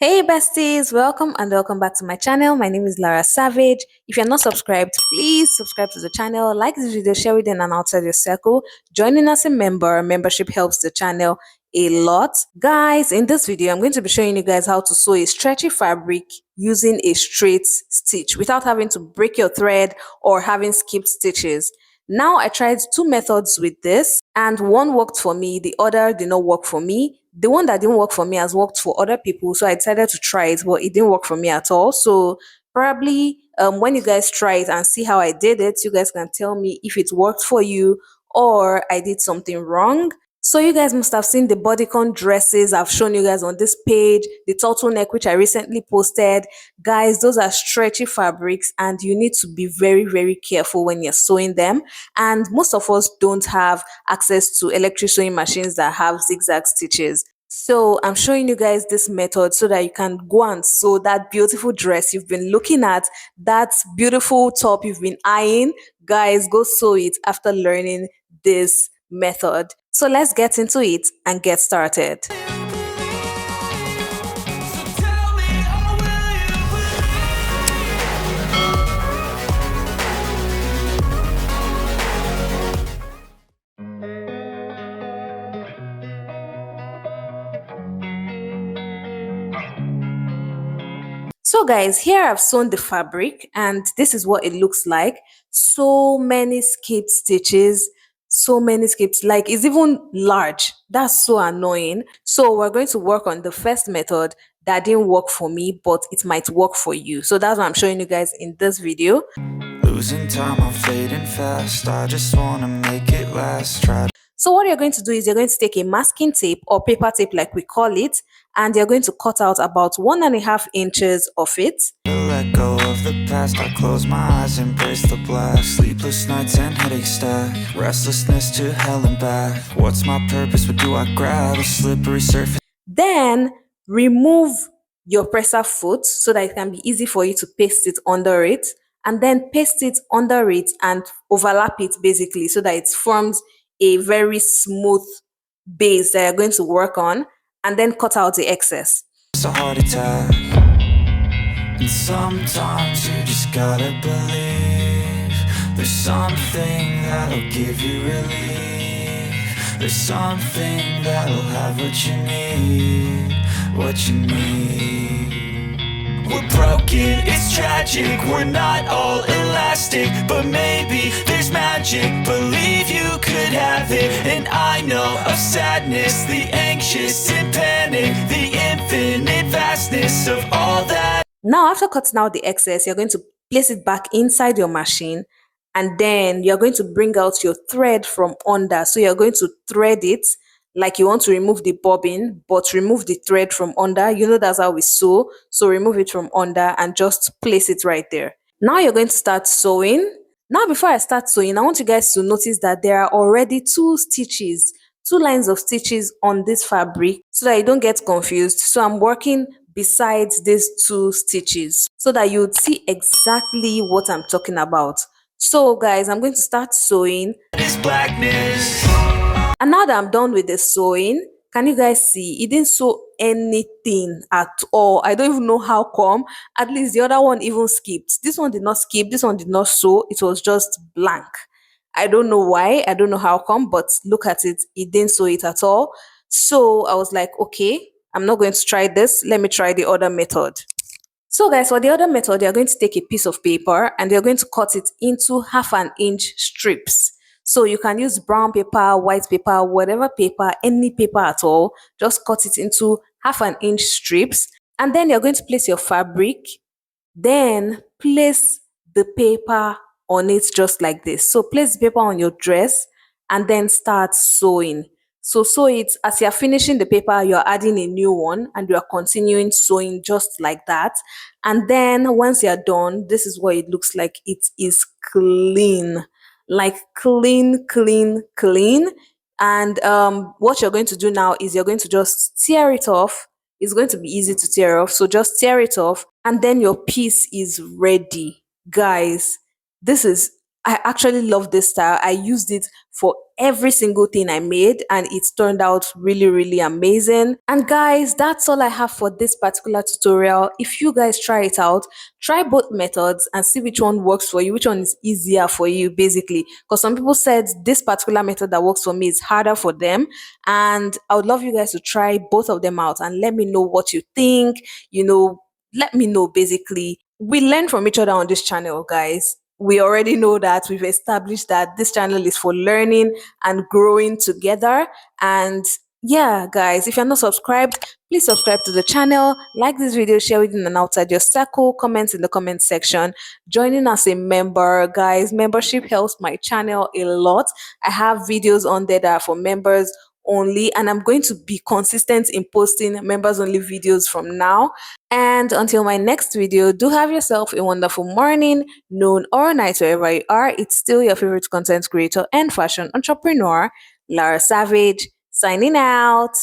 Hey besties, welcome and welcome back to my channel. My name is Lara Savage. If you're not subscribed, please subscribe to the channel, like this video, share it in and outside your circle. Joining as a membership helps the channel a lot. Guys, in this video, I'm going to be showing you guys how to sew a stretchy fabric using a straight stitch without having to break your thread or having skipped stitches. Now, I tried two methods with this, and one worked for me, the other did not work for me. The one that didn't work for me has worked for other people, so I decided to try it, but it didn't work for me at all. So, probably when you guys try it and see how I did it, you guys can tell me if it worked for you or I did something wrong. So you guys must have seen the bodycon dresses I've shown you guys on this page, the turtleneck which I recently posted. Guys, those are stretchy fabrics and you need to be very, very careful when you're sewing them. And most of us don't have access to electric sewing machines that have zigzag stitches. So I'm showing you guys this method so that you can go and sew that beautiful dress you've been looking at, that beautiful top you've been eyeing. Guys, go sew it after learning this method. So let's get into it and get started. So guys, here I've sewn the fabric and this is what it looks like. So many skipped stitches, so many skips, like it's even large. That's so annoying. So we're going to work on the first method that didn't work for me, but it might work for you. So that's what I'm showing you guys in this video. Losing time, I'm fading fast. I just want to make it last. So what you're going to do is you're going to take a masking tape or paper tape like we call it, and you're going to cut out about 1.5 inches of it. Let go of the past, I close my eyes, embrace the blast. Sleepless nights and headache stack, restlessness to hell and back. What's my purpose, what do I grab? A slippery surface. Then remove your presser foot so that it can be easy for you to paste it under it, and then paste it under it and overlap it basically so that it forms a very smooth base that you're going to work on, and then cut out the excess. It's a heart attack, and sometimes you just gotta believe there's something that'll give you relief. There's something that'll have what you need, what you need. We're broken, it's tragic, we're not all elastic, but maybe there's magic, believe you could have it. And I know of sadness, the anxious and panic, the infinite vastness of all that. Now after cutting out the excess, you're going to place it back inside your machine, and then you're going to bring out your thread from under. So you're going to thread it like you want to remove the bobbin, but remove the thread from under. You know that's how we sew. So remove it from under and just place it right there. Now you're going to start sewing. Now before I start sewing, I want you guys to notice that there are already two lines of stitches on this fabric so that you don't get confused. So I'm working besides these two stitches so that you would see exactly what I'm talking about. So guys, I'm going to start sewing. This blackness. And now that I'm done with the sewing, can you guys see it didn't sew anything at all? I don't even know how come. At least the other one even skipped. This one did not skip, this one did not sew, it was just blank. I don't know why, I don't know how come, but look at it, it didn't sew it at all. So I was like, okay, I'm not going to try this, let me try the other method. So guys, for the other method, you're going to take a piece of paper and you're going to cut it into 1/2 inch strips. So you can use brown paper, white paper, whatever paper, any paper at all. Just cut it into 1/2 inch strips. And then you're going to place your fabric. Then place the paper on it just like this. So place the paper on your dress and then start sewing. So sew it as you're finishing the paper, you're adding a new one and you're continuing sewing just like that. And then once you're done, this is what it looks like. It is clean, like clean, clean, clean. And what you're going to do now is you're going to just tear it off. It's going to be easy to tear off. So just tear it off and then your piece is ready. Guys, this is I actually love this style. I used it for every single thing I made, and it turned out really, really amazing. And guys, that's all I have for this particular tutorial. If you guys try it out, try both methods and see which one works for you, which one is easier for you, basically. Because some people said this particular method that works for me is harder for them. And I would love you guys to try both of them out and let me know what you think. Let me know, basically. We learn from each other on this channel, guys. We already know that. We've established that this channel is for learning and growing together. And yeah, guys, if you're not subscribed, please subscribe to the channel, like this video, share it in and outside your circle, comment in the comment section, joining as a member. Guys, membership helps my channel a lot. I have videos on there that are for members only, and I'm going to be consistent in posting members only videos from now. And until my next video, do have yourself a wonderful morning, noon, or night, wherever you are. It's still your favorite content creator and fashion entrepreneur, Lara Savage, signing out.